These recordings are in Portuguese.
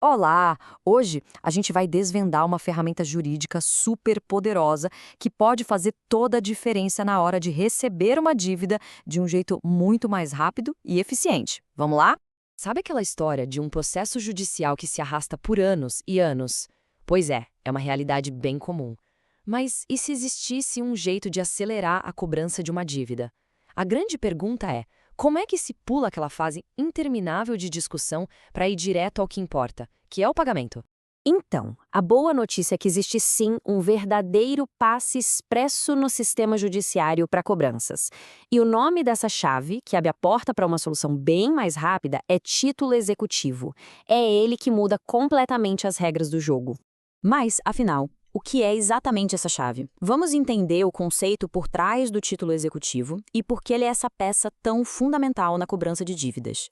Olá! Hoje a gente vai desvendar uma ferramenta jurídica super poderosa que pode fazer toda a diferença na hora de receber uma dívida de um jeito muito mais rápido e eficiente. Vamos lá? Sabe aquela história de um processo judicial que se arrasta por anos e anos? Pois é uma realidade bem comum. Mas e se existisse um jeito de acelerar a cobrança de uma dívida? A grande pergunta é: como é que se pula aquela fase interminável de discussão para ir direto ao que importa, que é o pagamento? Então, a boa notícia é que existe sim um verdadeiro passe expresso no sistema judiciário para cobranças. E o nome dessa chave, que abre a porta para uma solução bem mais rápida, é título executivo. É ele que muda completamente as regras do jogo. Mas, afinal, o que é exatamente essa chave? Vamos entender o conceito por trás do título executivo e por que ele é essa peça tão fundamental na cobrança de dívidas.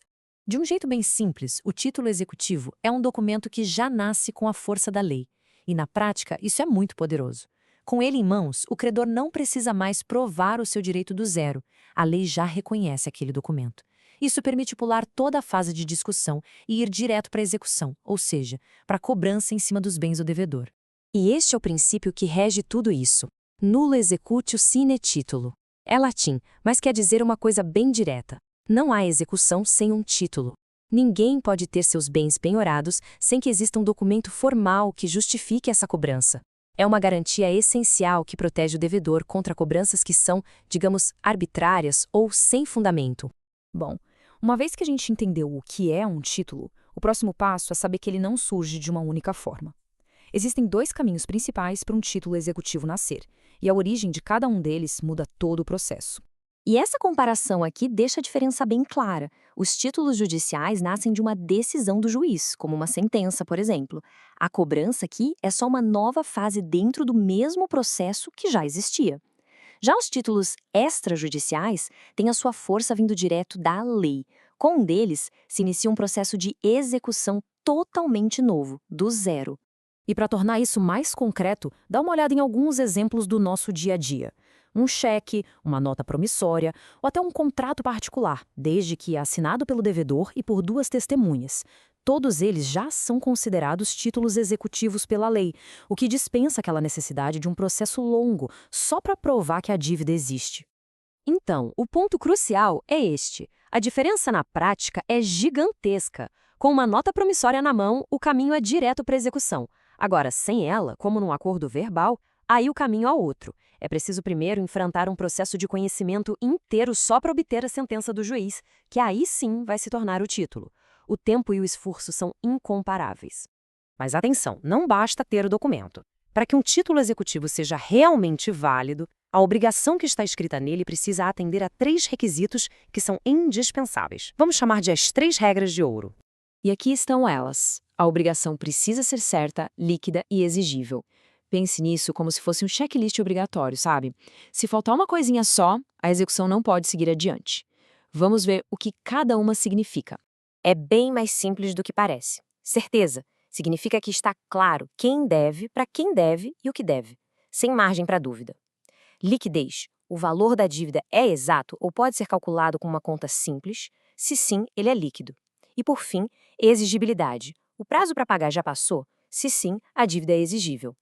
De um jeito bem simples, o título executivo é um documento que já nasce com a força da lei. E, na prática, isso é muito poderoso. Com ele em mãos, o credor não precisa mais provar o seu direito do zero. A lei já reconhece aquele documento. Isso permite pular toda a fase de discussão e ir direto para a execução, ou seja, para a cobrança em cima dos bens do devedor. E este é o princípio que rege tudo isso. Nulo executio sine titulo. É latim, mas quer dizer uma coisa bem direta. Não há execução sem um título. Ninguém pode ter seus bens penhorados sem que exista um documento formal que justifique essa cobrança. É uma garantia essencial que protege o devedor contra cobranças que são, digamos, arbitrárias ou sem fundamento. Bom, uma vez que a gente entendeu o que é um título, o próximo passo é saber que ele não surge de uma única forma. Existem dois caminhos principais para um título executivo nascer, e a origem de cada um deles muda todo o processo. E essa comparação aqui deixa a diferença bem clara. Os títulos judiciais nascem de uma decisão do juiz, como uma sentença, por exemplo. A cobrança aqui é só uma nova fase dentro do mesmo processo que já existia. Já os títulos extrajudiciais têm a sua força vindo direto da lei. Com um deles, se inicia um processo de execução totalmente novo, do zero. E para tornar isso mais concreto, dá uma olhada em alguns exemplos do nosso dia a dia. Um cheque, uma nota promissória ou até um contrato particular, desde que é assinado pelo devedor e por duas testemunhas. Todos eles já são considerados títulos executivos pela lei, o que dispensa aquela necessidade de um processo longo só para provar que a dívida existe. Então, o ponto crucial é este. A diferença na prática é gigantesca. Com uma nota promissória na mão, o caminho é direto para a execução. Agora, sem ela, como num acordo verbal, aí o caminho é outro. É preciso primeiro enfrentar um processo de conhecimento inteiro só para obter a sentença do juiz, que aí sim vai se tornar o título. O tempo e o esforço são incomparáveis. Mas atenção, não basta ter o documento. Para que um título executivo seja realmente válido, a obrigação que está escrita nele precisa atender a 3 requisitos que são indispensáveis. Vamos chamar de as 3 regras de ouro. E aqui estão elas. A obrigação precisa ser certa, líquida e exigível. Pense nisso como se fosse um checklist obrigatório, sabe? Se faltar uma coisinha só, a execução não pode seguir adiante. Vamos ver o que cada uma significa. É bem mais simples do que parece. Certeza significa que está claro quem deve, para quem deve e o que deve, sem margem para dúvida. Liquidez. O valor da dívida é exato ou pode ser calculado com uma conta simples? Se sim, ele é líquido. E por fim, exigibilidade. O prazo para pagar já passou? Se sim, a dívida é exigível.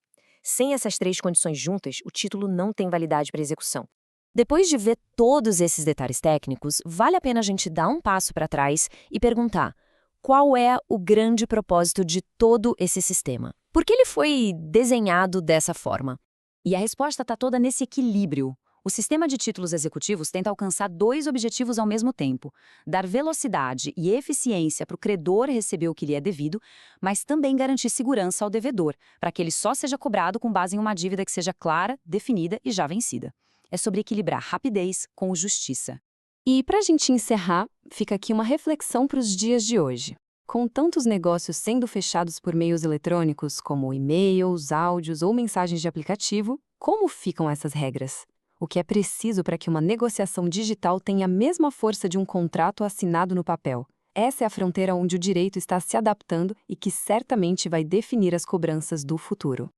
Sem essas 3 condições juntas, o título não tem validade para execução. Depois de ver todos esses detalhes técnicos, vale a pena a gente dar um passo para trás e perguntar: qual é o grande propósito de todo esse sistema? Por que ele foi desenhado dessa forma? E a resposta está toda nesse equilíbrio. O sistema de títulos executivos tenta alcançar 2 objetivos ao mesmo tempo: dar velocidade e eficiência para o credor receber o que lhe é devido, mas também garantir segurança ao devedor, para que ele só seja cobrado com base em uma dívida que seja clara, definida e já vencida. É sobre equilibrar rapidez com justiça. E para a gente encerrar, fica aqui uma reflexão para os dias de hoje. Com tantos negócios sendo fechados por meios eletrônicos, como e-mails, áudios ou mensagens de aplicativo, como ficam essas regras? O que é preciso para que uma negociação digital tenha a mesma força de um contrato assinado no papel? Essa é a fronteira onde o direito está se adaptando e que certamente vai definir as cobranças do futuro.